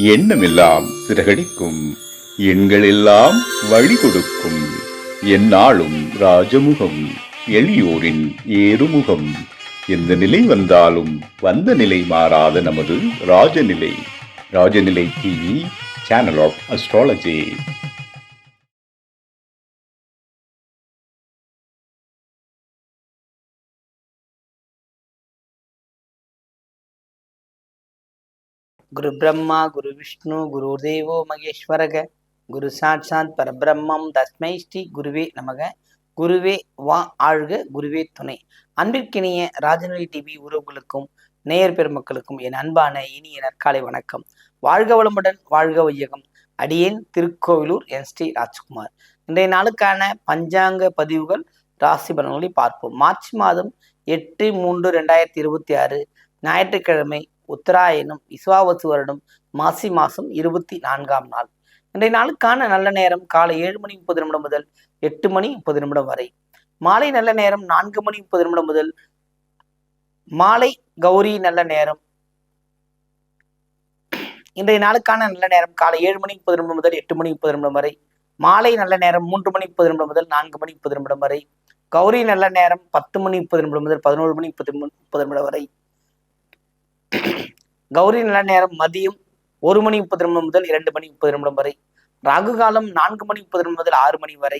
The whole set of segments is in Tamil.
எண்ணமெல்லாம் சிறகடிக்கும், எண்களெல்லாம் வழி கொடுக்கும், எந்நாளும் ராஜமுகம், எளியோரின் ஏறுமுகம். எந்த நிலை வந்தாலும் வந்த நிலை மாறாத நமது Rajanilai. Rajanilai TV, channel of astrology. குரு பிரம்மா குரு விஷ்ணு குரு தேவோ மகேஸ்வரக குரு சாட்சாத் பரபிரம்மம் தஸ்மை ஸ்ரீ குருவே நமக. குருவே வா ஆழ்க, குருவே துணை. அன்பிற்கினிய ராஜநிலை டிவி உறவுகளுக்கும் நேயர் பெருமக்களுக்கும் என் அன்பான இனிய நற்காலை வணக்கம். வாழ்க வளமுடன், வாழ்க வையகம். அடியேன் திருக்கோவிலூர் என் ஸ்ரீ ராஜ்குமார். இன்றைய நாளுக்கான பஞ்சாங்க பதிவுகள், ராசி பலன்களை பார்ப்போம். மார்ச் மாதம் 8/3/2026 ஞாயிற்றுக்கிழமை, உத்தராயணம், விசுவாவசு வருடம், மாசி மாசம் 24ஆம் நாள். இன்றைய நாளுக்கான நல்ல நேரம் காலை 7:30 முதல் 8:30 வரை. மாலை நல்ல நேரம் 4:30 முதல் மாலை கௌரி நல்ல நேரம். இன்றைய நாளுக்கான நல்ல நேரம் காலை 7:30 முதல் 8:30 வரை. மாலை நல்ல நேரம் 3:30 முதல் 4:30 வரை. கௌரி நல்ல நேரம் 10:30 முதல் 11:30 வரை. கௌரி நல்ல நேரம் மதியம் 1:30 முதல் 2:30 வரை. ராகு காலம் 4:30 முதல் 6 மணி வரை.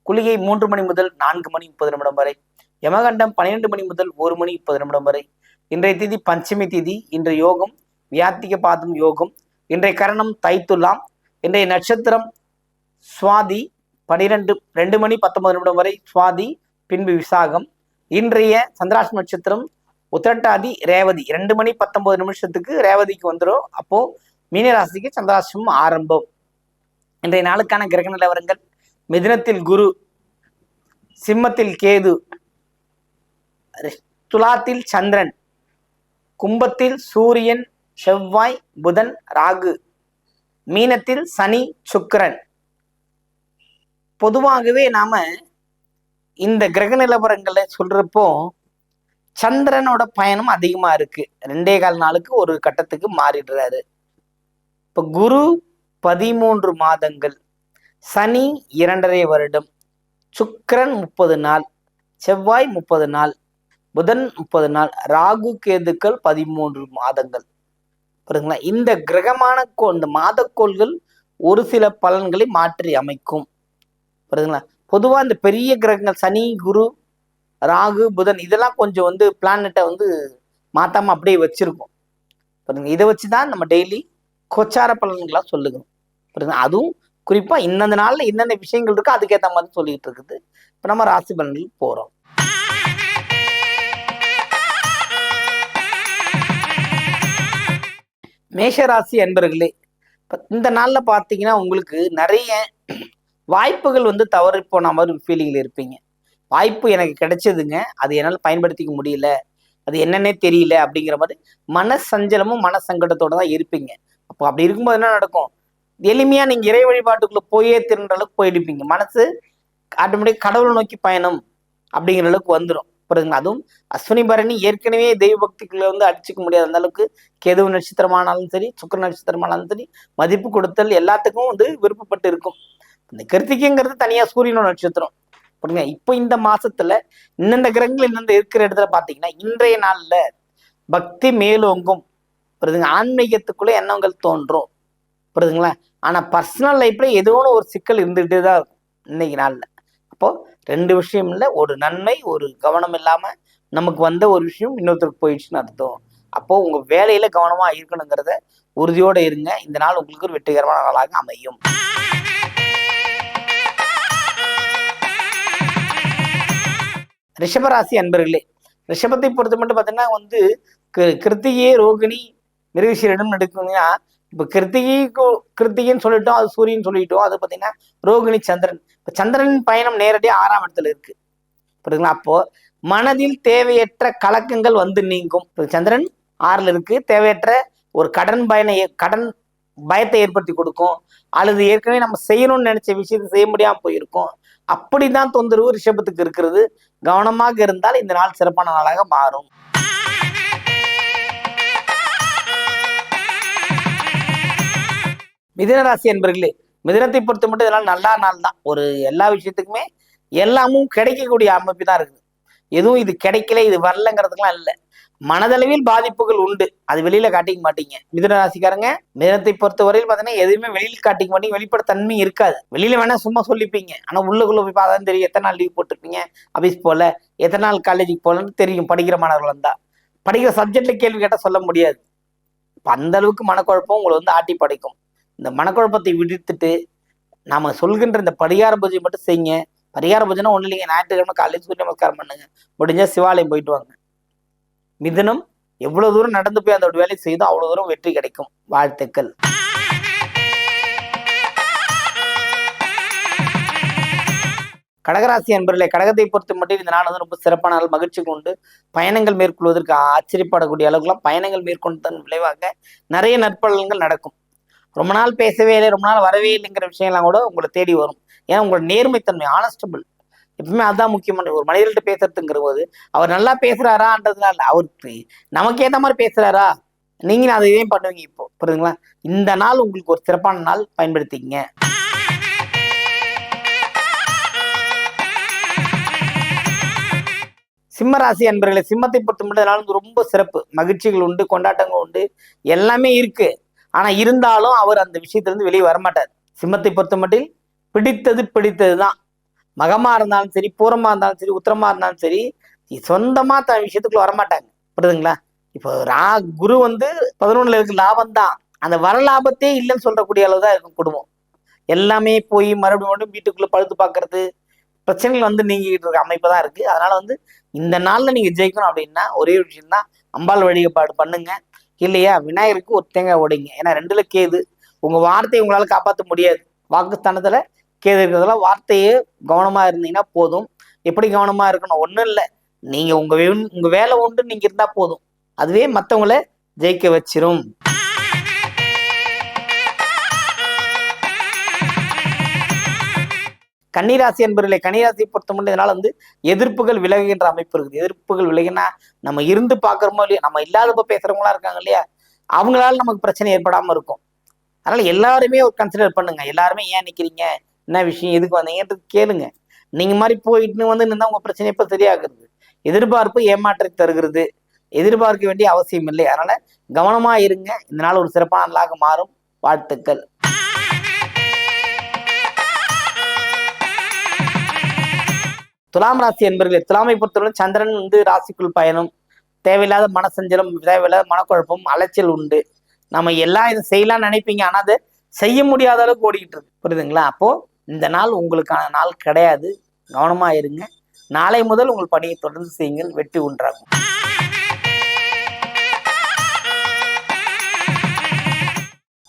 குளிகை 3 மணி முதல் 4:30 வரை. யமகண்டம் 12 மணி முதல் 1:30 வரை. இன்றைய திதி பஞ்சமி திதி. இன்றைய யோகம் வியாத்திக பாதம் யோகம். இன்றைய கரணம் தைத்துலாம். இன்றைய நட்சத்திரம் சுவாதி. 2:19 வரை சுவாதி, பின்பு விசாகம். இன்றைய சந்திராஷ்ட நட்சத்திரம் உத்திரட்டாதி, ரேவதி. 2:19 ரேவதிக்கு வந்துடும். அப்போ மீனராசிக்கு சந்திராஷ்டமம் ஆரம்பம். இன்றைய நாளுக்கான கிரக நிலவரங்கள்: மிதுனத்தில் குரு, சிம்மத்தில் கேது, துலாத்தில் சந்திரன், கும்பத்தில் சூரியன், செவ்வாய், புதன், ராகு, மீனத்தில் சனி, சுக்கிரன். பொதுவாகவே நாம இந்த கிரக நிலவரங்களை சொல்றப்போ சந்திரனோட பயணம் அதிகமா இருக்கு. 2.25 நாளுக்கு ஒரு கட்டத்துக்கு மாறிடுறாரு. இப்ப குரு 13 மாதங்கள், சனி 2.5 வருடம், சுக்கிரன் 30 நாள், செவ்வாய் 30 நாள், புதன் 30 நாள், ராகு கேதுக்கள் 13 மாதங்கள். புரியுதுங்களா? இந்த கிரகமான இந்த மாதக்கோள்கள் ஒரு சில பலன்களை மாற்றி அமைக்கும். புரியுதுங்களா? பொதுவா இந்த பெரிய கிரகங்கள் சனி, குரு, ராகு, புதன் இதெல்லாம் கொஞ்சம் பிளானட்டை மாத்தாம அப்படியே வச்சிருக்கோம். புரியுதுங்க? இதை வச்சுதான் நம்ம டெய்லி கோச்சார பலன்களா சொல்லுங்க. புரியுதுங்க? அதுவும் குறிப்பா இந்தந்த நாள்ல என்னென்ன விஷயங்கள் இருக்கோ அதுக்கேற்ற மாதிரி சொல்லிட்டு இருக்குது. இப்ப நம்ம ராசி பலன்கள் போறோம். மேஷராசி அன்பர்களே, இந்த நாள்ல பாத்தீங்கன்னா உங்களுக்கு நிறைய வாய்ப்புகள் தவறி போன மாதிரி ஃபீலிங்ல இருப்பீங்க. வாய்ப்பு எனக்கு கிடைச்சதுங்க, அது என்னால் பயன்படுத்திக்க முடியல, அது என்னன்னே தெரியல அப்படிங்கிற மாதிரி மனசஞ்சலமும் மனசங்கடத்தோட தான் இருப்பீங்க. அப்போ அப்படி இருக்கும்போது என்ன நடக்கும்? எளிமையா நீங்க இறை வழிபாட்டுக்குள்ள போயே திருன்ற அளவுக்கு போயிடுப்பீங்க. மனசு ஆட்டோமேட்டிக் கடவுளை நோக்கி பயணம் அப்படிங்கிற அளவுக்கு வந்துடும். புரியுதுங்களா? அதுவும் அஸ்வினி பரணி ஏற்கனவே தெய்வ பக்திக்குள்ள அடிச்சுக்க முடியாத அந்த அளவுக்கு கேது நட்சத்திரமானாலும் சரி, சுக்கிர நட்சத்திரமானாலும் சரி, மதிப்பு கொடுத்தல் எல்லாத்துக்கும் விருப்பப்பட்டு இருக்கும். இந்த கிருத்திகைங்கிறது தனியா சூரியனோட நட்சத்திரம். புரியுங்க? இப்போ இந்த மாசத்துல இந்தந்த கிரகங்கள் இந்தந்த இருக்கிற இடத்துல பாத்தீங்கன்னா இன்றைய நாள்ல பக்தி மேலோங்கும். புரியுதுங்க? ஆன்மீகத்துக்குள்ள எண்ணங்கள் தோன்றும். புரியுதுங்களா? ஆனா பர்சனல் லைஃப்ல ஏதோ ஒரு சிக்கல் இருந்துகிட்டே தான் இருக்கும் இன்னைக்கு நாள்ல. அப்போ 2 விஷயம் இல்லை, ஒரு நன்மை, ஒரு கவனம் இல்லாம நமக்கு வந்த ஒரு விஷயம் இன்னொருத்தருக்கு போயிடுச்சுன்னு அர்த்தம். அப்போ உங்க வேலையில கவனமா இருக்கணுங்கிறத உறுதியோட இருங்க. இந்த நாள் உங்களுக்கு ஒரு வெற்றிகரமான நாளாக அமையும். ரிஷபராசி அன்பர்களே, ரிஷபத்தை பொறுத்த மட்டும் பார்த்தீங்கன்னா கிருத்திகை, ரோகிணி, மிருகசீரிடம் நடக்குங்கன்னா, இப்போ கிருத்திகைன்னு சொல்லிட்டோம், அது சூரியன் சொல்லிட்டோம், அது பார்த்தீங்கன்னா ரோகிணி சந்திரன். இப்போ சந்திரனின் பயணம் நேரடியாக 6ஆம் இடத்துல இருக்கு. புரியுதுங்களா? அப்போ மனதில் தேவையற்ற கலக்கங்கள் நீங்கும். இப்போ சந்திரன் 6ல் இருக்கு. தேவையற்ற ஒரு கடன் பயத்தை ஏற்படுத்தி கொடுக்கும். அல்லது ஏற்கனவே நம்ம செய்யணும்னு நினைச்ச விஷயத்தை செய்ய முடியாம போயிருக்கும். அப்படிதான் தொந்தரவு ரிஷபத்துக்கு இருக்கிறது. கவனமாக இருந்தால் இந்த நாள் சிறப்பான நாளாக மாறும். மிதுன ராசி என்பர்களே, மிதுனத்தை பொறுத்த மட்டும் இதெல்லாம் நல்ல நாள் தான். ஒரு எல்லா விஷயத்துக்குமே எல்லாமும் கிடைக்கக்கூடிய அமைப்பு தான் இருக்குது. எதுவும் இது கிடைக்கல, இது வரலங்கிறதுக்கெல்லாம் இல்லை. மனதளவில் பாதிப்புகள் உண்டு, அது வெளியில காட்டிக்க மாட்டீங்க. மிதுன ராசிக்காரங்க மிதுனத்தை பொறுத்தவரையில் பார்த்தீங்கன்னா எதுவுமே வெளியில் காட்டிக்க மாட்டீங்க. வெளிப்பட தன்மை இருக்காது. வெளியில வேணா சும்மா சொல்லிப்பீங்க, ஆனா உள்ளுக்குள்ள போய் பார்த்தா தெரியும் எத்தனை நாள் லீவ் போட்டிருப்பீங்க, ஆபீஸ் போல, எத்தனை நாள் காலேஜுக்கு போலன்னு தெரியும். படிக்கிற மாணவர்கள் இருந்தா படிக்கிற சப்ஜெக்ட்ல கேள்வி கேட்டால் சொல்ல முடியாது. அந்த அளவுக்கு மனக்குழப்பம் உங்களை ஆட்டி படைக்கும். இந்த மனக்குழப்பத்தை விடுத்துட்டு நாம சொல்கின்ற இந்த பரிகார பூஜை மட்டும் செய்யுங்க. பரிகார பூஜைனா ஒண்ணு இல்லைங்க, ஞாயிற்றுக்கிழமை காலையில் சூரிய நமஸ்காரம் பண்ணுங்க, முடிஞ்சா சிவாலயம் போயிட்டு வாங்க. மிதுனம் எவ்வளவு தூரம் நடந்து போய் அந்த வேலையை செய்தோ அவ்வளவு தூரம் வெற்றி கிடைக்கும். வாழ்த்துக்கள். கடகராசி அன்பர்களே, கடகத்தை பொறுத்த மட்டும் இந்த நாள் ரொம்ப சிறப்பான நாள், மகிழ்ச்சிகள் உண்டு. பயணங்கள் மேற்கொள்வதற்கு ஆச்சரியப்படக்கூடிய அளவுக்குலாம் பயணங்கள் மேற்கொண்டதன் விளைவாக நிறைய நற்பலன்கள் நடக்கும். ரொம்ப நாள் பேசவே இல்லை, ரொம்ப நாள் வரவே இல்லைங்கிற விஷயம்லாம் கூட உங்களை தேடி வரும். ஏன்னா உங்களோட நேர்மைத்தன்மை, ஆனஸ்டபிள், எப்பவுமே அதான் முக்கியமான. ஒரு மனிதர்கிட்ட பேசுறதுங்கிற போது அவர் நல்லா பேசுறாரான்றதுனால அவருக்கு நமக்கு ஏற்ற மாதிரி பேசுறாரா, நீங்களும் அதை இதையும் பண்ணுவீங்க. இப்போ புரியுதுங்களா? இந்த நாள் உங்களுக்கு ஒரு சிறப்பான நாள், பயன்படுத்திக்கங்க. சிம்மராசி அன்பர்களே, சிம்மத்தை பொறுத்த மட்டும் ரொம்ப சிறப்பு, மகிழ்ச்சிகள் உண்டு, கொண்டாட்டங்கள் உண்டு, எல்லாமே இருக்கு. ஆனா இருந்தாலும் அவர் அந்த விஷயத்துல இருந்து வெளியே வரமாட்டார். சிம்மத்தை பொறுத்த மட்டும் பிடித்தது தான். மகமா இருந்தாலும் சரி, பூரமா இருந்தாலும் சரி, உத்தரமா இருந்தாலும் சரி, சொந்தமா தன் விஷயத்துக்குள்ள வரமாட்டாங்க. புரியுதுங்களா? இப்போ குரு 11ல இருக்கு, லாபம் தான். அந்த வர லாபத்தே இல்லைன்னு சொல்றக்கூடிய அளவு தான் இருக்கும் குடும்பம். எல்லாமே போய் மறுபடியும் வீட்டுக்குள்ள பழுத்து பார்க்கறது, பிரச்சனைகள் நீங்கிட்டு இருக்க அமைப்பு தான் இருக்கு. அதனால இந்த நாள்ல நீங்க ஜெயிக்கணும் அப்படின்னா ஒரே ஒரு விஷயம் தான், அம்பாள் வழிபாடு பண்ணுங்க. இல்லையா விநாயகருக்கு ஒரு தேங்காய் உடைங்க. ஏன்னா 2ல கேது, உங்க வார்த்தையை உங்களால காப்பாற்ற முடியாது. வாக்குஸ்தானத்துல கேது இருக்கிறதுல வார்த்தையே கவனமா இருந்தீங்கன்னா போதும். எப்படி கவனமா இருக்கணும்? ஒண்ணும் இல்லை, நீங்க உங்க வேலை உண்டு நீங்க இருந்தா போதும், அதுவே மற்றவங்கள ஜெயிக்க வச்சிரும். கன்னிராசி என்பவர்களே, கன்னிராசியை பொறுத்த மட்டும் இதனால எதிர்ப்புகள் விலகுகின்ற அமைப்பு இருக்குது. எதிர்ப்புகள் விலகினா நம்ம இருந்து பாக்குறோமோ இல்லையா, நம்ம இல்லாதப்ப பேசுறவங்களா இருக்காங்க இல்லையா, அவங்களால நமக்கு பிரச்சனை ஏற்படாம இருக்கும். அதனால எல்லாருமே ஒரு கன்சிடர் பண்ணுங்க. எல்லாருமே ஏன் நிக்கிறீங்க, என்ன விஷயம், எதுக்கு வந்தீங்கன்றது கேளுங்க. நீங்க மாதிரி போயிட்டு நின்னா உங்க பிரச்சனை எப்ப சரியாகிறது? எதிர்பார்ப்பு ஏமாற்றத்தை தருகிறது. எதிர்பார்க்க வேண்டிய அவசியம் இல்லை. அதனால கவனமா இருங்க. இந்த நாள் ஒரு சிறப்பான நாளாக மாறும். வாழ்த்துக்கள். துலாம் ராசி என்பர்களே, துலாமை பொறுத்தவரை சந்திரன் ராசிக்குள் பயணம், தேவையில்லாத மனசஞ்சலம், தேவையில்லாத மனக்குழப்பம், அலைச்சல் உண்டு. நம்ம எல்லாம் இதை செய்யலாம்னு நினைப்பீங்க, ஆனா அதை செய்ய முடியாத அளவுக்கு ஓடிக்கிட்டு இருக்கு. புரியுதுங்களா? அப்போ இந்த நாள் உங்களுக்கான நாள் கிடையாது. கவனமா இருங்க. நாளை முதல் உங்கள் பணியை தொடர்ந்து செய்யுங்கள், வெற்றி உண்டாகும்.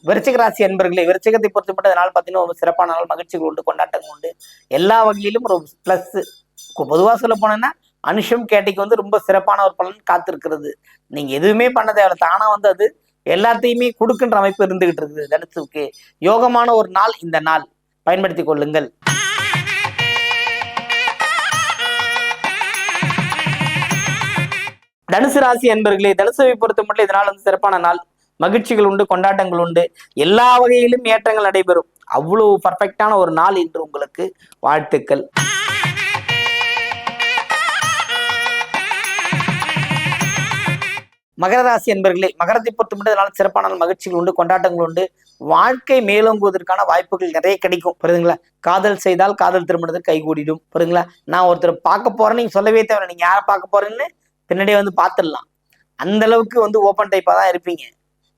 விருச்சிக ராசி அன்பர்களே, விருச்சிகத்தை பொறுத்த மட்டும் நாள் பார்த்தீங்கன்னா ஒரு சிறப்பான நாள், மகிழ்ச்சிகள் உண்டு, கொண்டாட்டங்கள் உண்டு, எல்லா வகையிலும் ஒரு பிளஸ். பொதுவாக சொல்ல போனோம்னா அனுஷம் கேட்டிக்கு ரொம்ப சிறப்பான ஒரு பலன் காத்திருக்கிறது. நீங்க எதுவுமே பண்ண தேவை, தானா அது எல்லாத்தையுமே கொடுக்கின்ற அமைப்பு இருந்துகிட்டு இருக்குது. தனுசுக்கு யோகமான ஒரு நாள் இந்த நாள், பயன்படுத்திக் கொள்ளுங்கள். தனுசு ராசி அன்பர்களே, தனுசுவை பொறுத்த மட்டும் இதனால் சிறப்பான நாள், மகிழ்ச்சிகள் உண்டு, கொண்டாட்டங்கள் உண்டு, எல்லா வகையிலும் ஏற்றங்கள் நடைபெறும். அவ்வளவு பர்ஃபெக்டான ஒரு நாள் இன்று உங்களுக்கு. வாழ்த்துக்கள். மகர ராசி என்பர்களே, மகரத்தை பொறுத்த மட்டும் இதனால சிறப்பான மகிழ்ச்சிகள் உண்டு, கொண்டாட்டங்கள் உண்டு, வாழ்க்கை மேலோங்குவதற்கான வாய்ப்புகள் நிறைய கிடைக்கும். புரியுதுங்களா? காதல் செய்தால் காதல் திருமணத்துக்கு கைகூடிடும். புரியுதுங்களா? நான் ஒருத்தர் பார்க்க போறேன்னு நீங்க சொல்லவே தேவை, நீங்க யாரை பார்க்க போறேன்னு பின்னாடியே பார்த்துடலாம். அந்த அளவுக்கு ஓப்பன் டைப்பா தான் இருப்பீங்க.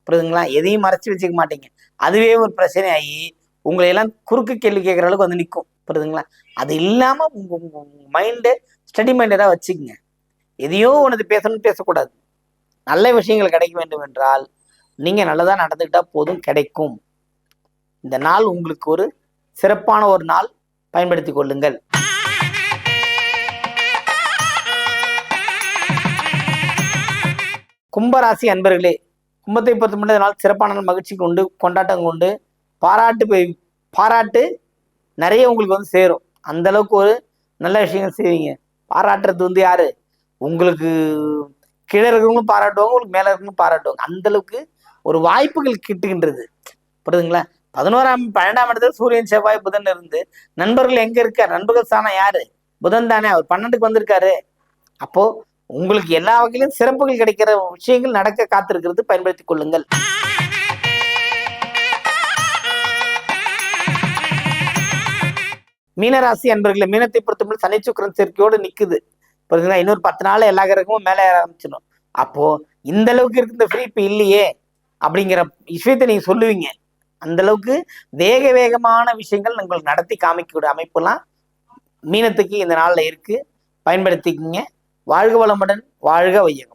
புரியுதுங்களா? எதையும் மறைச்சு வச்சுக்க மாட்டீங்க. அதுவே ஒரு பிரச்சனை ஆகி உங்களை எல்லாம் குறுக்கு கேள்வி கேட்குற அளவுக்கு நிற்கும். புரியுதுங்களா? அது இல்லாம உங்க மைண்டு ஸ்டடி மைண்டடா வச்சுக்கோங்க. எதையோ ஒன்று பேசணும்னு பேசக்கூடாது. நல்ல விஷயங்கள் கிடைக்க வேண்டும் என்றால் நீங்க நல்லதா நடந்துக்கிட்டா போதும், கிடைக்கும். இந்த நாள் உங்களுக்கு ஒரு சிறப்பான ஒரு நாள், பயன்படுத்திக் கொள்ளுங்கள். கும்பராசி அன்பர்களே, கும்பத்தை பொறுத்த மட்டும் நாள் சிறப்பான நாள், மகிழ்ச்சிக்கு உண்டு, கொண்டாட்டங்கள் உண்டு, பாராட்டு நிறைய உங்களுக்கு சேரும். அந்த அளவுக்கு ஒரு நல்ல விஷயங்கள் செய்வீங்க. பாராட்டுறது யாரு? உங்களுக்கு கீழே இருக்கிறவங்களும் பாராட்டுவாங்க, உங்களுக்கு மேல இருக்கிறவங்களும் பாராட்டுவாங்க. அந்த அளவுக்கு ஒரு வாய்ப்புகள் கிட்டுகின்றது. புரியுதுங்களா? 12ஆம் இடத்துல சூரியன் செவ்வாய் புதன் இருந்து நண்பர்கள் எங்க இருக்கார்? நண்பர்கள் ஸ்தானம் யாரு? புதன் தானே. அவர் 12க்கு வந்திருக்காரு. அப்போ உங்களுக்கு எல்லா வகையிலும் சிறப்புகள் கிடைக்கிற விஷயங்கள் நடக்க காத்திருக்கிறது, பயன்படுத்திக் கொள்ளுங்கள். மீனராசி அன்பர்களே, மீனத்தை பொறுத்தவரை சனி சுக்கிரன் சேர்க்கையோடு நிக்குது. புரியுதுங்களா? இன்னொரு 10 நாள் எல்லா கிரகமும் மேலே ஏற ஆரம்பிச்சிடும். அப்போ இந்த அளவுக்கு இருக்கு இந்த ஃப்ரீ இப்ப இல்லையே அப்படிங்கிற விஷயத்த நீங்க சொல்லுவீங்க. அந்த அளவுக்கு வேகமான விஷயங்கள் உங்களுக்கு நடத்தி காமிக்கக்கூடிய அமைப்புலாம் மீனத்துக்கு இந்த நாள்ல இருக்கு. பயன்படுத்திக்கிங்க. வாழ்க வளமுடன், வாழ்க வையகம்.